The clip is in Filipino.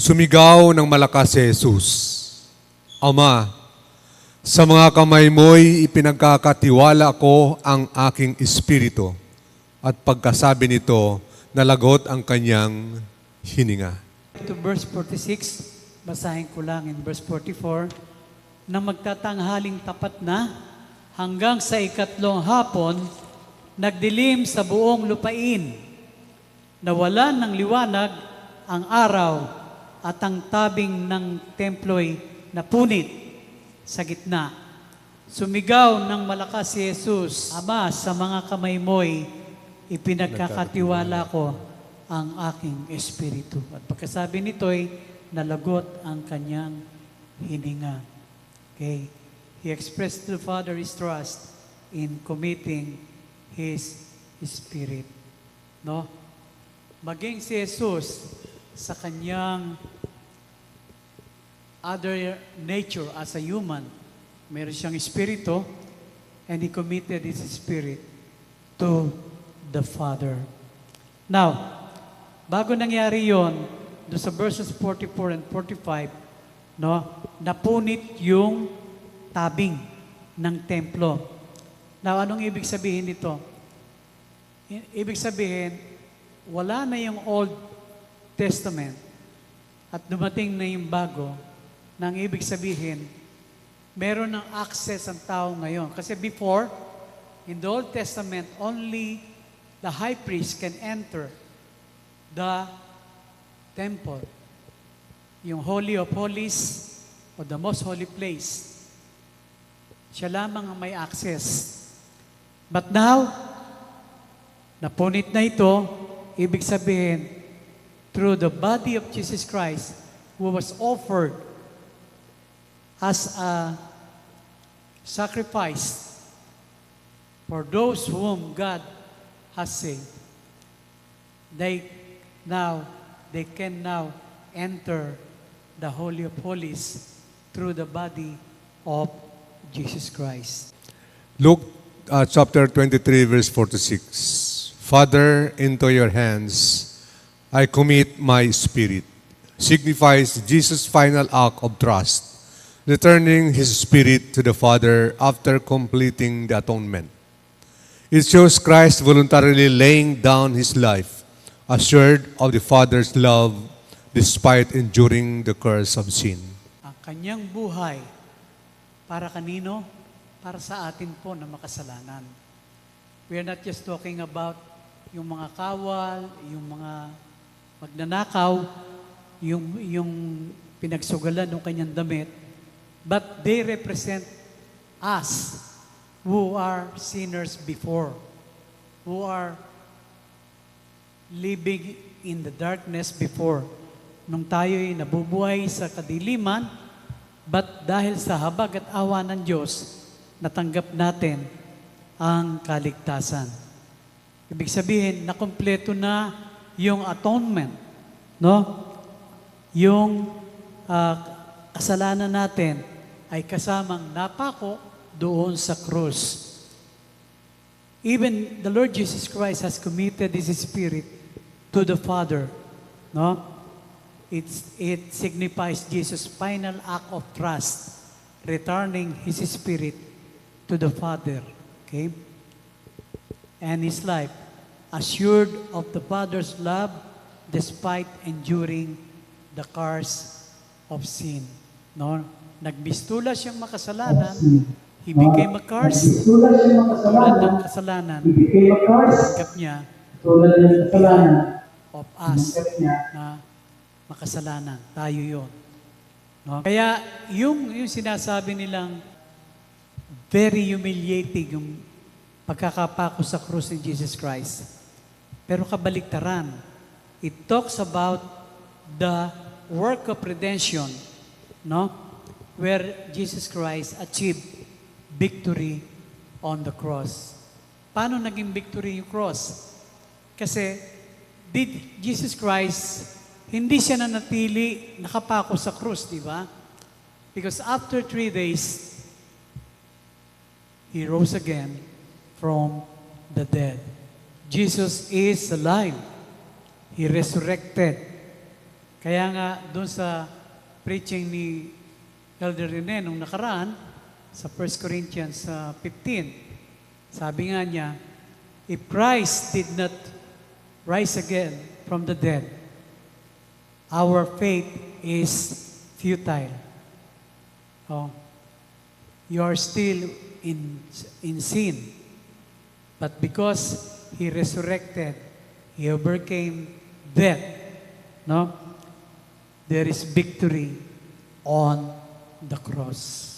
Sumigaw ng malakas si Jesus, Ama, sa mga kamay mo'y ipinagkakatiwala ko ang aking espiritu. At pagkasabi nito, nalagot ang kanyang hininga. To verse 46, basahin ko lang in verse 44, nang magtatanghaling tapat na, hanggang sa ikatlong hapon, nagdilim sa buong lupain. Nawalan ng liwanag ang araw at ang tabing ng templo'y napunit sa gitna. Sumigaw ng malakas si Jesus, Ama, sa mga kamay mo'y ipinagkakatiwala ko ang aking espiritu. At pagkasabi nito'y nalagot ang kanyang hininga. Okay? He expressed to the Father his trust in committing his spirit. No? Maging si Jesus sa kanyang other nature as a human, meron siyang espiritu, and he committed his spirit to the Father. Now, bago nangyari yon, do sa verses 44 and 45, no, napunit yung tabing ng templo. Now, anong ibig sabihin nito? Ibig sabihin, wala na yung Old Testament at dumating na yung bago, nang ibig sabihin, meron ng access ang tao ngayon. Kasi before, in the Old Testament, only the high priest can enter the temple, yung Holy of Holies o the most holy place. Siya lamang ang may access. But now, napunit na ito, ibig sabihin, through the body of Jesus Christ, who was offered as a sacrifice for those whom God has saved, they can now enter the Holy of Holies through the body of Jesus Christ. Luke chapter 23, verse 46. Father, into your hands I commit my spirit. Signifies Jesus' final act of trust, returning his spirit to the Father after completing the atonement. It shows Christ voluntarily laying down his life, assured of the Father's love despite enduring the curse of sin. Ang kanyang buhay, para kanino? Para sa atin po na makasalanan. We are not just talking about yung mga kawal, yung mga magnanakaw, yung pinagsugalan ng kanyang damit, but they represent us who are sinners before, who are living in the darkness before. Nung tayo'y nabubuhay sa kadiliman, but dahil sa habag at awa ng Diyos, natanggap natin ang kaligtasan. Ibig sabihin, nakumpleto na yung atonement, no? Yung kasalanan natin ay kasamang napako doon sa krus. Even the Lord Jesus Christ has committed His Spirit to the Father. No? It signifies Jesus' final act of trust, returning His Spirit to the Father. Okay? And His life, assured of the Father's love despite enduring the curse of sin. No? Nagbistula siyang makasalanan, he became a curse. Tulad ng kasalanan, tanggap niya of us na makasalanan. Tayo yun. No? Kaya yung sinasabi nilang very humiliating yung pagkakapako sa krus ni Jesus Christ. Pero kabaliktaran, it talks about the work of redemption, no? Where Jesus Christ achieved victory on the cross. Paano naging victory yung cross? Kasi did Jesus Christ, hindi siya nanatili nakapako sa krus, di ba? Because after 3 days, He rose again from the dead. Jesus is alive. He resurrected. Kaya nga, doon sa preaching ni Elder Rene nung nakaraan, sa 1 Corinthians 15, sabi nga niya, if Christ did not rise again from the dead, our faith is futile. Oh, you are still in sin. But because He resurrected, He overcame death, no? There is victory on the cross.